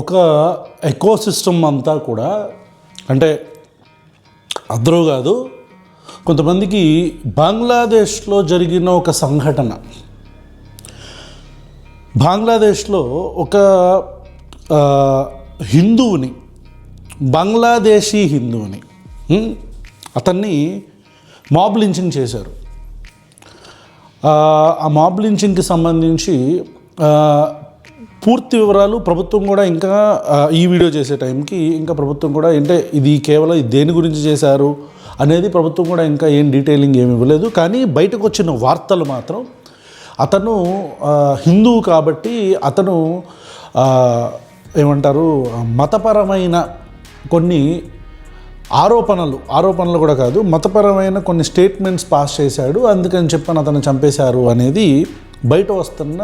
ఒక ఎకోసిస్టమ్ అంతా కూడా అంటే అందరూ కాదు, కొంతమందికి బంగ్లాదేశ్లో జరిగిన ఒక సంఘటన, బంగ్లాదేశ్లో ఒక హిందువుని, బంగ్లాదేశీ హిందువుని అతన్ని మాబ్ లించింగ్ చేశారు. ఆ మాబ్ లించింగ్కి సంబంధించి పూర్తి వివరాలు ప్రభుత్వం కూడా ఇంకా ఈ వీడియో చేసే టైంకి ఇంకా ప్రభుత్వం కూడా అంటే ఇది కేవలం దేని గురించి చేశారు అనేది ప్రభుత్వం కూడా ఇంకా ఏం డీటెయిలింగ్ ఏమి ఇవ్వలేదు. కానీ బయటకు వచ్చిన వార్తలు మాత్రం అతను హిందువు కాబట్టి అతను ఏమంటారు మతపరమైన కొన్ని ఆరోపణలు కూడా కాదు, మతపరమైన కొన్ని స్టేట్మెంట్స్ పాస్ చేశాడు, అందుకని చెప్పని అతను చంపేశారు అనేది బయట వస్తున్న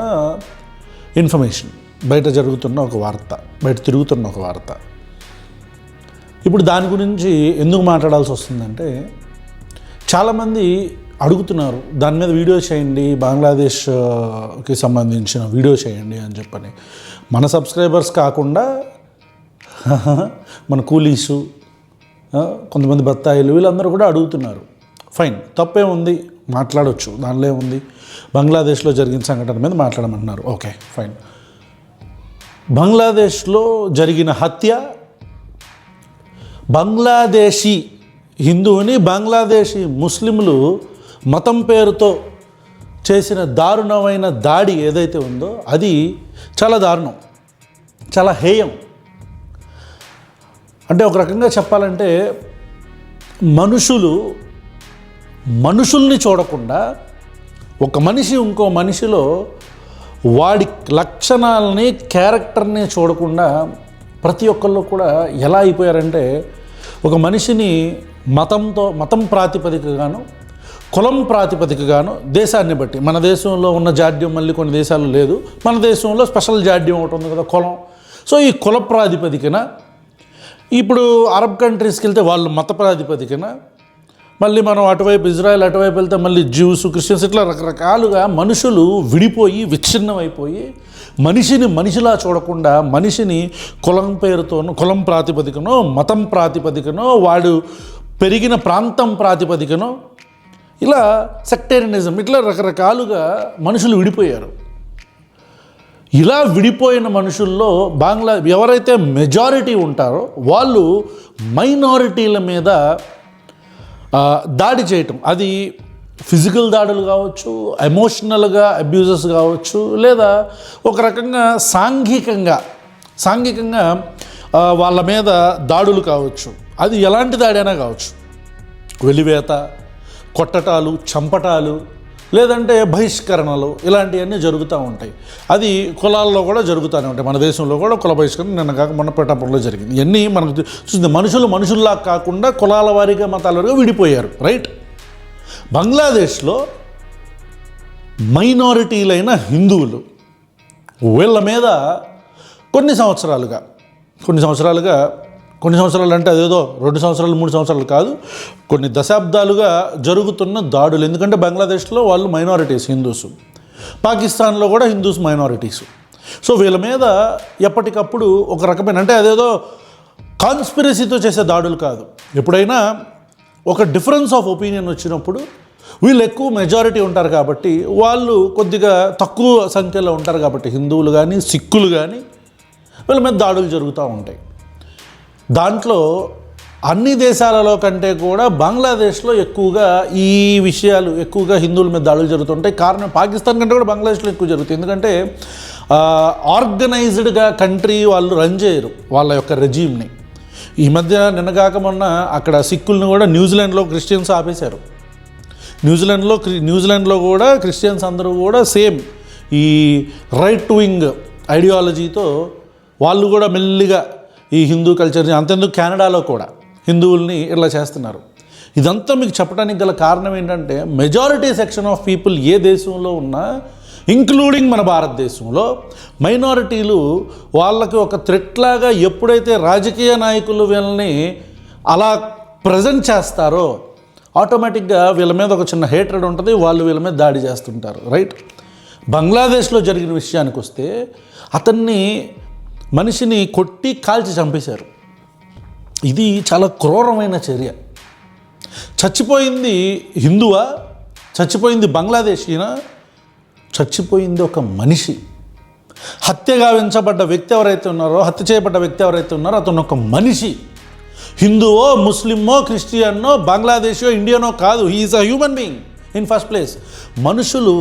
ఇన్ఫర్మేషన్, బయట జరుగుతున్న ఒక వార్త, బయట తిరుగుతున్న ఒక వార్త. ఇప్పుడు దాని గురించి ఎందుకు మాట్లాడాల్సి వస్తుందంటే చాలామంది అడుగుతున్నారు దాని మీద వీడియో చేయండి, బంగ్లాదేశ్కి సంబంధించిన వీడియో చేయండి అని చెప్పని. మన సబ్స్క్రైబర్స్ కాకుండా మన కూలీసు, కొంతమంది బత్తాయిలు వీళ్ళందరూ కూడా అడుగుతున్నారు. ఫైన్, తప్పే ఉంది, మాట్లాడవచ్చు, దానిలో ఏముంది. బంగ్లాదేశ్లో జరిగిన సంఘటన మీద మాట్లాడమంటున్నారు, ఓకే ఫైన్. బంగ్లాదేశ్లో జరిగిన హత్య, బంగ్లాదేశీ హిందువుని బంగ్లాదేశీ ముస్లింలు మతం పేరుతో చేసిన దారుణమైన దాడి ఏదైతే ఉందో అది చాలా దారుణం, చాలా హేయం. అంటే ఒక రకంగా చెప్పాలంటే మనుషుల్ని చూడకుండా ఒక మనిషి ఇంకో మనిషిలో వాడి లక్షణాలని, క్యారెక్టర్ని చూడకుండా ప్రతి ఒక్కళ్ళు కూడా ఎలా అయిపోయారంటే ఒక మనిషిని మతం ప్రాతిపదికగాను, కులం ప్రాతిపదికగాను, దేశాన్ని బట్టి, మన దేశంలో ఉన్న జాడ్యం మళ్ళీ కొన్ని దేశాల్లో లేదు, మన దేశంలో స్పెషల్ జాడ్యం ఒకటి ఉంది కదా, కులం. సో ఈ కుల ప్రాతిపదికన, ఇప్పుడు అరబ్ కంట్రీస్కి వెళ్తే వాళ్ళు మత ప్రాతిపదికన, మళ్ళీ మనం అటువైపు ఇజ్రాయెల్ అటువైపు వెళ్తే మళ్ళీ జ్యూస్, క్రిస్టియన్స్, ఇట్లా రకరకాలుగా మనుషులు విడిపోయి విచ్ఛిన్నమైపోయి మనిషిలా చూడకుండా మనిషిని కులం పేరుతోనో, కులం ప్రాతిపదికనో, మతం ప్రాతిపదికనో, వాడు పెరిగిన ప్రాంతం ప్రాతిపదికనో, ఇలా సెక్టేరియనిజం, ఇట్లా రకరకాలుగా మనుషులు విడిపోయారు. ఇలా విడిపోయిన మనుషుల్లో ఎవరైతే మెజారిటీ ఉంటారో వాళ్ళు మైనారిటీల మీద దాడి చేయటం, అది ఫిజికల్ దాడులు కావచ్చు, ఎమోషనల్గా అబ్యూజెస్ కావచ్చు, లేదా ఒక రకంగా సాంఘికంగా వాళ్ళ మీద దాడులు కావచ్చు. అది ఎలాంటి దాడి అయినా కావచ్చు, వెలివేత, కొట్టటాలు, చంపటాలు, లేదంటే బహిష్కరణలు, ఇలాంటివన్నీ జరుగుతూ ఉంటాయి. అది కులాల్లో కూడా జరుగుతూనే ఉంటాయి. మన దేశంలో కూడా కుల బహిష్కరణ నిన్న కాక మొన్న పిఠాపురంలో జరిగింది. ఇవన్నీ మనకు చూస్తుంది. మనుషుల్లా కాకుండా కులాల వారీగా, మతాల వారీగా విడిపోయారు, రైట్. బంగ్లాదేశ్లో మైనారిటీలైన హిందువులు, వీళ్ళ మీద కొన్ని సంవత్సరాలు అంటే అదేదో 2 సంవత్సరాలు 3 సంవత్సరాలు కాదు, కొన్ని దశాబ్దాలుగా జరుగుతున్న దాడులు. ఎందుకంటే బంగ్లాదేశ్లో వాళ్ళు మైనారిటీస్, హిందూస్, పాకిస్తాన్లో కూడా హిందూస్ మైనారిటీస్. సో వీళ్ళ మీద ఎప్పటికప్పుడు ఒక రకమైన, అంటే అదేదో కాన్స్పిరసీతో చేసే దాడులు కాదు. ఎప్పుడైనా ఒక డిఫరెన్స్ ఆఫ్ ఒపీనియన్ వచ్చినప్పుడు వీళ్ళు ఎక్కువ మెజారిటీ ఉంటారు కాబట్టి, వాళ్ళు కొద్దిగా తక్కువ సంఖ్యలో ఉంటారు కాబట్టి, హిందువులు కానీ సిక్కులు కానీ వీళ్ళ మీద దాడులు జరుగుతూ ఉంటాయి. దాంట్లో అన్ని దేశాలలో కంటే కూడా బంగ్లాదేశ్లో ఎక్కువగా ఈ విషయాలు, ఎక్కువగా హిందువుల మీద దాడులు జరుగుతుంటాయి. కారణం పాకిస్తాన్ కంటే కూడా బంగ్లాదేశ్లో ఎక్కువ జరుగుతుంది. ఎందుకంటే ఆర్గనైజ్డ్గా కంట్రీ వాళ్ళు రన్ చేయరు వాళ్ళ యొక్క రెజీమ్ని. ఈ మధ్య నిన్నగాక మొన్న అక్కడ సిక్కుల్ని కూడా న్యూజిలాండ్లో క్రిస్టియన్స్ ఆపేశారు. న్యూజిలాండ్లో కూడా క్రిస్టియన్స్ అందరూ కూడా సేమ్ ఈ రైట్ వింగ్ ఐడియాలజీతో వాళ్ళు కూడా మెల్లిగా ఈ హిందూ కల్చర్ని, అంతెందుకు కెనడాలో కూడా హిందువుల్ని ఇలా చేస్తున్నారు. ఇదంతా మీకు చెప్పడానికి గల కారణం ఏంటంటే మెజారిటీ సెక్షన్ ఆఫ్ పీపుల్ ఏ దేశంలో ఉన్నా, ఇంక్లూడింగ్ మన భారతదేశంలో, మైనారిటీలు వాళ్ళకి ఒక థ్రెట్ లాగా ఎప్పుడైతే రాజకీయ నాయకులు వీళ్ళని అలా ప్రజెంట్ చేస్తారో ఆటోమేటిక్గా వీళ్ళ మీద ఒక చిన్న హేట్రెడ్ ఉంటుంది, వాళ్ళు వీళ్ళ మీద దాడి చేస్తుంటారు, రైట్. బంగ్లాదేశ్లో జరిగిన విషయానికి వస్తే అతన్ని మనిషిని కొట్టి కాల్చి చంపేశారు. ఇది చాలా క్రూరమైన చర్య. చచ్చిపోయింది హిందువా, చచ్చిపోయింది బంగ్లాదేశీనా, చచ్చిపోయింది ఒక మనిషి. హత్య గావించబడ్డ వ్యక్తి ఎవరైతే ఉన్నారో, హత్య చేయబడ్డ వ్యక్తి ఎవరైతే ఉన్నారో అతను ఒక మనిషి. హిందువో, ముస్లిమో, క్రిస్టియన్నో, బంగ్లాదేశో, ఇండియనో కాదు. He is a human being in first place. మనుషులు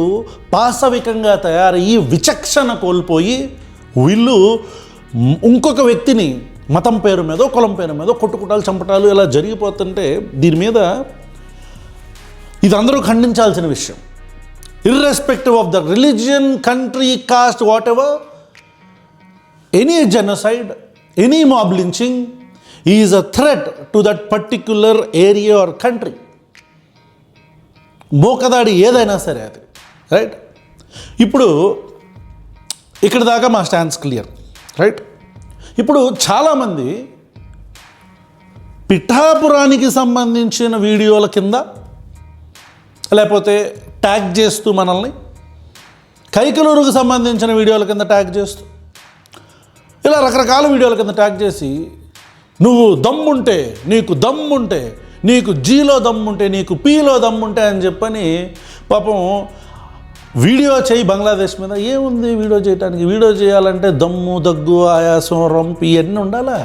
పాశవికంగా తయారయ్యి విచక్షణ కోల్పోయి వీళ్ళు ఇంకొక వ్యక్తిని మతం పేరు మీదో, కులం పేరు మీదో కొట్టుకుటాలు, చంపటాలు ఇలా జరిగిపోతుంటే దీని మీద ఇది అందరూ ఖండించాల్సిన విషయం. Irrespective of the religion, country, caste, whatever, any genocide, any mob lynching is a threat to that particular area or country. మోకదాడి ఏదైనా సరే అది, రైట్? ఇప్పుడు ఇక్కడ దాకా మా స్టాన్స్ క్లియర్, రైట్? ఇప్పుడు చాలామంది పిఠాపురానికి సంబంధించిన వీడియోల కింద లేకపోతే ట్యాగ్ చేస్తూ మనల్ని, కైకలూరుకు సంబంధించిన వీడియోల కింద ట్యాగ్ చేస్తూ, ఇలా రకరకాల వీడియోల కింద ట్యాగ్ చేసి, నువ్వు దమ్ముంటే, నీకు దమ్ముంటే, నీకు జీలో దమ్ముంటే, నీకు పీలో దమ్ముంటే అని చెప్పని పాపం వీడియో చేయి బంగ్లాదేశ్ మీద. ఏముంది వీడియో చేయడానికి? వీడియో చేయాలంటే దమ్ము, దగ్గు, ఆయాసం, రంపు ఇవన్నీ ఉండాలా?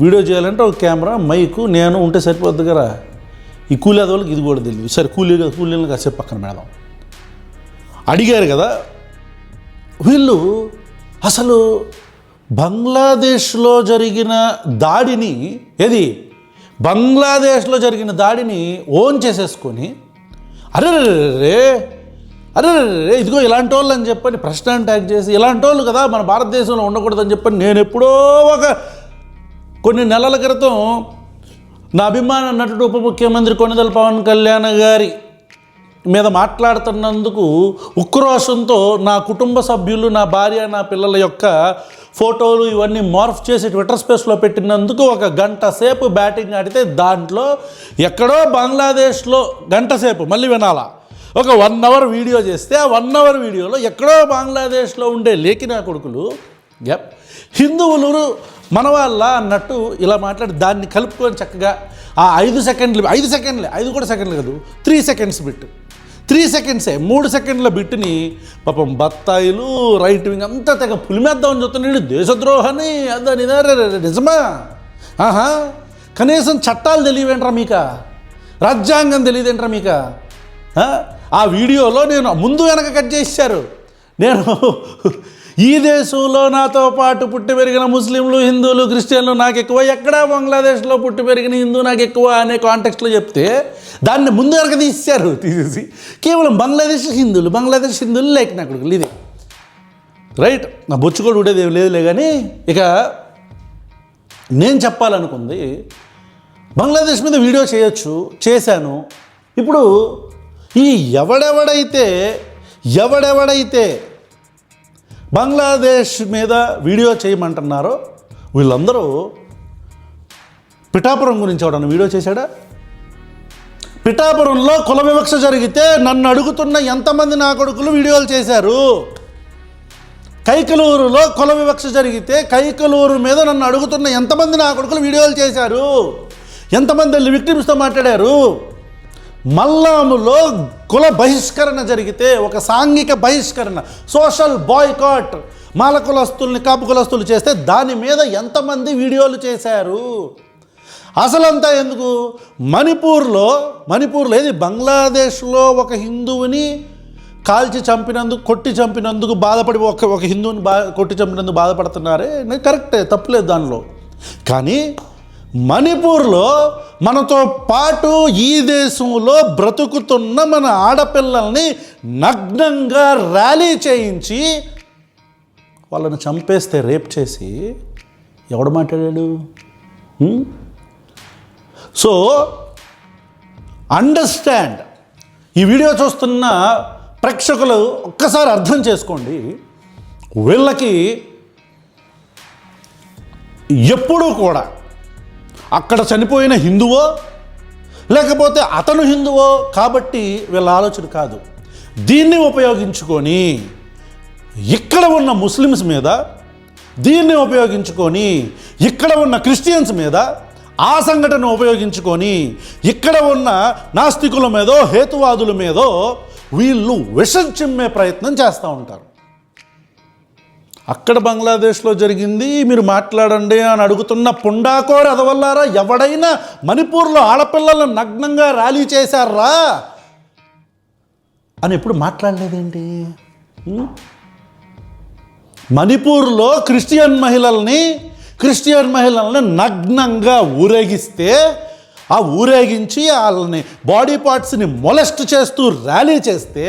వీడియో చేయాలంటే ఒక కెమెరా, మైకు, నేను ఉంటే సరిపోద్ది కదా. ఈ కూలీదోళ్ళకి ఇది కూడా తెలియదు. సరే కూలీలను కాసేపు పక్కన పెడదాం. అడిగారు కదా వీళ్ళు, అసలు బంగ్లాదేశ్లో జరిగిన దాడిని, బంగ్లాదేశ్లో జరిగిన దాడిని ఓన్ చేసేసుకొని అరే ఇదిగో ఇలాంటి వాళ్ళు అని చెప్పని ప్రశ్న ట్యాగ్ చేసి, ఇలాంటి వాళ్ళు కదా మన భారతదేశంలో ఉండకూడదని చెప్పని నేను ఎప్పుడో కొన్ని నెలల క్రితం నా అభిమాన నటుడు ఉప ముఖ్యమంత్రి కొణిదెల పవన్ కళ్యాణ్ గారి మీద మాట్లాడుతున్నందుకు ఉక్రోషంతో నా కుటుంబ సభ్యులు, నా భార్య, నా పిల్లల యొక్క ఫోటోలు ఇవన్నీ మార్ఫ్ చేసి ట్విట్టర్ స్పేస్లో పెట్టినందుకు 1 గంట సేపు బ్యాటింగ్ ఆడితే దాంట్లో ఎక్కడో బంగ్లాదేశ్లో గంట సేపు మళ్ళీ వినాలా, ఒక 1 అవర్ వీడియో చేస్తే ఆ 1 అవర్ వీడియోలో ఎక్కడో బంగ్లాదేశ్లో ఉండే లేకినా కొడుకులు హిందువులు మన వాళ్ళ అన్నట్టు ఇలా మాట్లాడి దాన్ని కలుపుకొని చక్కగా ఆ 5 సెకండ్లు, 5 కూడా సెకండ్లు కాదు, 3 సెకండ్స్ బిట్, 3 సెకండ్సే, 3 సెకండ్ల బిట్టుని పాపం బత్తాయిలు, రైట్ వింగ్ అంతా తెగ పులిమేద్దామని చెప్తున్నాడు. దేశద్రోహాన్ని అదని నిజమా? కనీసం చట్టాలు తెలియవేంట్రా మీక? రాజ్యాంగం తెలియదేంట్రా మీక? ఆ వీడియోలో నేను ముందు వెనక కట్ చేశారు. నేను ఈ దేశంలో నాతో పాటు పుట్టి పెరిగిన ముస్లింలు, హిందువులు, క్రిస్టియన్లు నాకు ఎక్కువ, ఎక్కడా బంగ్లాదేశ్లో పుట్టి పెరిగిన హిందూ నాకు ఎక్కువ అనే కాంటెక్స్ట్లో చెప్తే దాన్ని ముందు వెనక తీసేసి కేవలం బంగ్లాదేశ్ హిందువులు లేక నా కొడుకులు ఇది, రైట్? నా బొచ్చుకోడు ఉండేది ఏం లేదులే. కానీ ఇక నేను చెప్పాలనుకుంది, బంగ్లాదేశ్ మీద వీడియో చేయొచ్చు, చేశాను. ఇప్పుడు ఈ ఎవడెవడైతే బంగ్లాదేశ్ మీద వీడియో చేయమంటున్నారో వీళ్ళందరూ పిఠాపురం గురించి ఎవడన్నా వీడియో చేశాడా? పిఠాపురంలో కుల వివక్ష జరిగితే నన్ను అడుగుతున్న ఎంతమంది నా కొడుకులు వీడియోలు చేశారు? కైకలూరులో కుల వివక్ష జరిగితే కైకలూరు మీద నన్ను అడుగుతున్న ఎంతమంది నా కొడుకులు వీడియోలు చేశారు? ఎంతమంది విక్టిమ్స్తో మాట్లాడారు? మల్లాములో కుల బహిష్కరణ జరిగితే, ఒక సాంఘిక బహిష్కరణ, సోషల్ బాయ్కాట్, మాల కులస్తుల్ని కాపు కులస్తులు చేస్తే దాని మీద ఎంతమంది వీడియోలు చేశారు? అసలంతా ఎందుకు? మణిపూర్లో ఏది బంగ్లాదేశ్లో ఒక హిందువుని కాల్చి చంపినందుకు, కొట్టి చంపినందుకు బాధపడి ఒక హిందువుని కొట్టి చంపినందుకు బాధపడుతున్నారే, కరెక్టే, తప్పులేదు దానిలో. కానీ మణిపూర్లో మనతో పాటు ఈ దేశంలో బ్రతుకుతున్న మన ఆడపిల్లల్ని నగ్నంగా ర్యాలీ చేయించి వాళ్ళని చంపేస్తే, రేప్ చేసి ఎవడు మాట్లాడాడు? సో అండర్స్టాండ్, ఈ వీడియో చూస్తున్న ప్రేక్షకులు ఒక్కసారి అర్థం చేసుకోండి. వీళ్ళకి ఎప్పుడూ కూడా అక్కడ చనిపోయిన హిందువో లేకపోతే అతను హిందువో కాబట్టి వీళ్ళ ఆలోచన కాదు. దీన్ని ఉపయోగించుకొని ఇక్కడ ఉన్న ముస్లిమ్స్ మీద దీన్ని ఉపయోగించుకొని ఇక్కడ ఉన్న క్రిస్టియన్స్ మీద, ఆ సంఘటన ఉపయోగించుకొని ఇక్కడ ఉన్న నాస్తికుల మీదో హేతువాదుల మీదో వీళ్ళు విషం చిమ్మే ప్రయత్నం చేస్తూ ఉంటారు. అక్కడ బంగ్లాదేశ్లో జరిగింది మీరు మాట్లాడండి అని అడుగుతున్న పుండాకోర్ అదవల్లారా, ఎవడైనా మణిపూర్లో ఆడపిల్లలను నగ్నంగా ర్యాలీ చేశారా అని ఎప్పుడు మాట్లాడలేదేంటి? మణిపూర్లో క్రిస్టియన్ మహిళల్ని నగ్నంగా ఊరేగిస్తే, ఆ ఊరేగించి వాళ్ళని బాడీ పార్ట్స్ని మొలెస్ట్ చేస్తూ ర్యాలీ చేస్తే,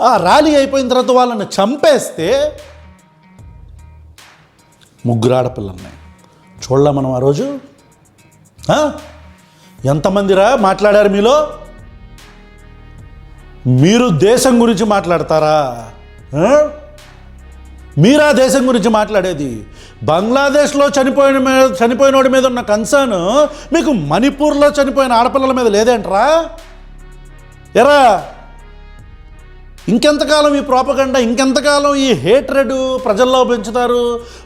ఆ ర్యాలీ అయిపోయిన తర్వాత వాళ్ళని చంపేస్తే, ముగ్గురు ఆడపిల్లల్ని చూడలే మనం ఆ రోజు. ఎంతమందిరా మాట్లాడారు మీలో? మీరు దేశం గురించి మాట్లాడతారా? మీరా దేశం గురించి మాట్లాడేది? బంగ్లాదేశ్లో చనిపోయినోడి మీద ఉన్న కన్సర్న్ మీకు మణిపూర్లో చనిపోయిన ఆడపిల్లల మీద లేదేంట్రా? ఎరా ఇంకెంతకాలం ఈ ప్రోపగండా, ఇంకెంతకాలం ఈ హేట్రెడ్ ప్రజల్లో పెంచుతారు?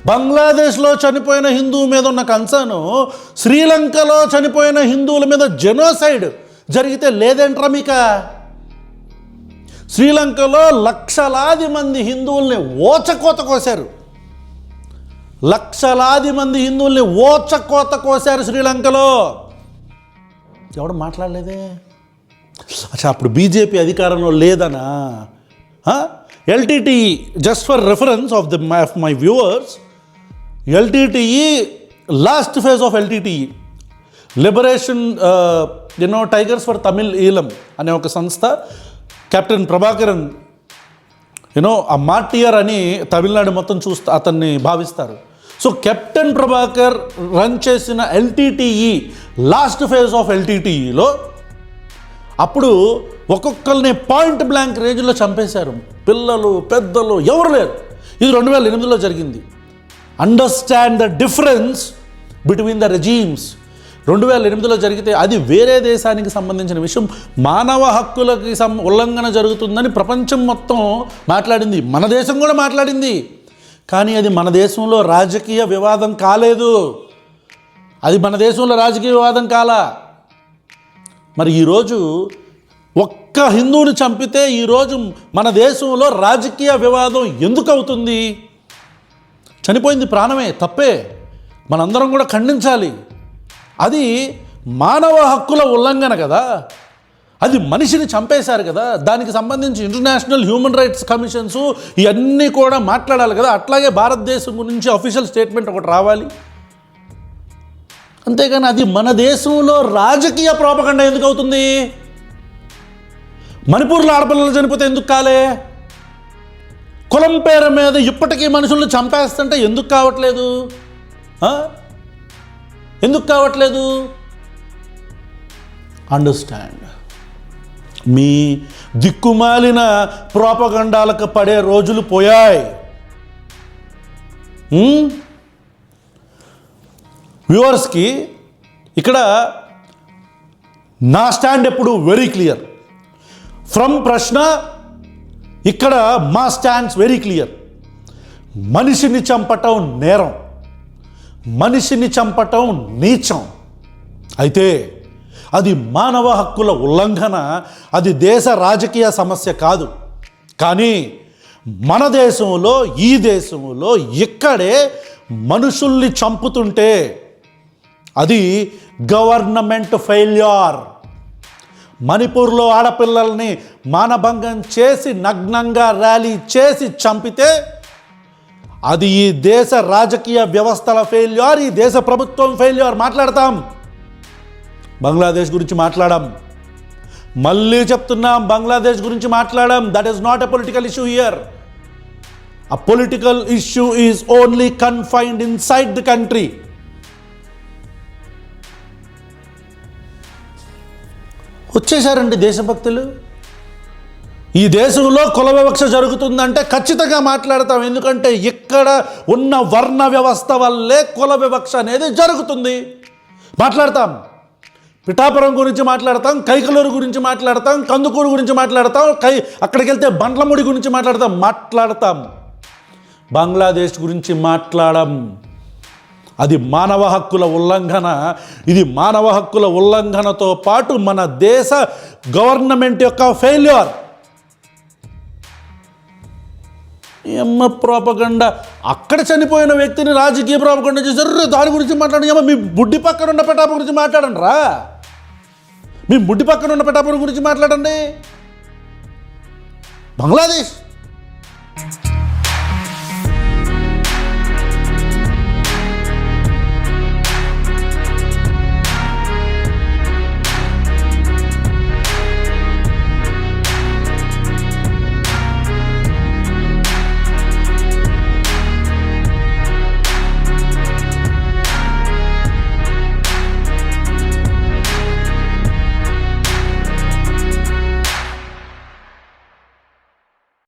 బంగ్లాదేశ్లో చనిపోయిన హిందువు మీద ఉన్న కన్సర్న్ శ్రీలంకలో చనిపోయిన హిందువుల మీద జెనోసైడ్ జరిగితే లేదేంట్రా మీక? శ్రీలంకలో లక్షలాది మంది హిందువుల్ని ఓచకోత కోశారు. లక్షలాది మంది హిందువుల్ని ఓచకోత కోశారు శ్రీలంకలో. ఎవడు మాట్లాడలేదే? అచ్చా, అప్పుడు బీజేపీ అధికారంలో లేదనా? LTTE, just for reference of my viewers, LTTE last phase of LTTE, Liberation Tigers for Tamil Eelam అనే ఒక సంస్థ, కెప్టెన్ ప్రభాకరన్ ఆ మార్టియర్ అని తమిళనాడు మొత్తం చూస్తా అతన్ని భావిస్తారు. సో కెప్టెన్ ప్రభాకర్ రన్ చేసిన ఎల్టీటీఈ లాస్ట్ ఫేజ్ ఆఫ్ ఎల్టీటీఈలో అప్పుడు ఒక్కొక్కరిని పాయింట్ బ్లాంక్ రేంజ్లో చంపేశారు. పిల్లలు పెద్దలు ఎవరు లేరు. ఇది 2008లో జరిగింది. Understand the difference between the regimes. 2008లో జరిగితే అది వేరే దేశానికి సంబంధించిన విషయం, మానవ హక్కులకి ఉల్లంఘన జరుగుతుందని ప్రపంచం మొత్తం మాట్లాడింది, మన దేశం కూడా మాట్లాడింది. కానీ అది మన దేశంలో రాజకీయ వివాదం కాలేదు. అది మన దేశంలో రాజకీయ వివాదం కాలా. మరి ఈరోజు ఒక్క హిందువుని చంపితే ఈరోజు మన దేశంలో రాజకీయ వివాదం ఎందుకు అవుతుంది? చనిపోయింది ప్రాణమే, తప్పే, మనందరం కూడా ఖండించాలి. అది మానవ హక్కుల ఉల్లంఘన కదా, అది మనిషిని చంపేశారు కదా, దానికి సంబంధించి ఇంటర్నేషనల్ హ్యూమన్ రైట్స్ కమిషన్స్ ఇవన్నీ కూడా మాట్లాడాలి కదా. అట్లాగే భారతదేశం గురించి అఫీషియల్ స్టేట్మెంట్ ఒకటి రావాలి. అంతేగాని అది మన దేశంలో రాజకీయ ప్రోపగండా ఎందుకు అవుతుంది? మణిపూర్లో ఆడపిల్లలు చనిపోతే ఎందుకు కాలే? కులం పేరు మీద ఇప్పటికీ మనుషులను చంపేస్తుంటే ఎందుకు కావట్లేదు? ఎందుకు కావట్లేదు? అండర్స్టాండ్. మీ దిక్కుమాలిన ప్రోపగండాలకు పడే రోజులు పోయాయి. వ్యూవర్స్కి ఇక్కడ నా స్టాండ్ ఎప్పుడు వెరీ క్లియర్. ఫ్రమ్ ప్రశ్న ఇక్కడ మా స్టాండ్స్ వెరీ క్లియర్. మనిషిని చంపటం నేరం, మనిషిని చంపటం నీచం. అయితే అది మానవ హక్కుల ఉల్లంఘన, అది దేశ రాజకీయ సమస్య కాదు. కానీ మన దేశంలో, ఈ దేశంలో ఇక్కడే మనుషుల్ని చంపుతుంటే అది గవర్నమెంట్ ఫెయిల్యూర్. మణిపూర్లో ఆడపిల్లల్ని మానభంగం చేసి నగ్నంగా ర్యాలీ చేసి చంపితే అది ఈ దేశ రాజకీయ వ్యవస్థల ఫెయిల్యూర్, ఈ దేశ ప్రభుత్వం ఫెయిల్యూర్. మాట్లాడతాం, బంగ్లాదేశ్ గురించి మాట్లాడాం, మళ్ళీ చెప్తున్నాం, బంగ్లాదేశ్ గురించి మాట్లాడాం. That is not a political issue here. A political issue is only confined inside the country. వచ్చేసారండి దేశభక్తులు. ఈ దేశంలో కుల వివక్ష జరుగుతుందంటే ఖచ్చితంగా మాట్లాడతాం. ఎందుకంటే ఇక్కడ ఉన్న వర్ణ వ్యవస్థ వల్లే కుల వివక్ష అనేది జరుగుతుంది. మాట్లాడతాం. పిఠాపురం గురించి మాట్లాడతాం, కైకలూరు గురించి మాట్లాడతాం, కందుకూరు గురించి మాట్లాడతాం, అక్కడికి వెళ్తే బండ్లముడి గురించి మాట్లాడతాం. బంగ్లాదేశ్ గురించి మాట్లాడడం. అది మానవ హక్కుల ఉల్లంఘన. ఇది మానవ హక్కుల ఉల్లంఘనతో పాటు మన దేశ గవర్నమెంట్ యొక్క ఫెయిల్యూర్. ఏమ్మ ప్రోపగండా, అక్కడ చనిపోయిన వ్యక్తిని రాజకీయ ప్రోపగండా చేశారు, దాని గురించి మాట్లాడండి. ఏమో మీ బుడ్డి పక్కన ఉన్న పిఠాపురం గురించి మాట్లాడండి రా. మీ బుడ్డి పక్కన ఉన్న పిఠాపురం గురించి మాట్లాడండి. బంగ్లాదేశ్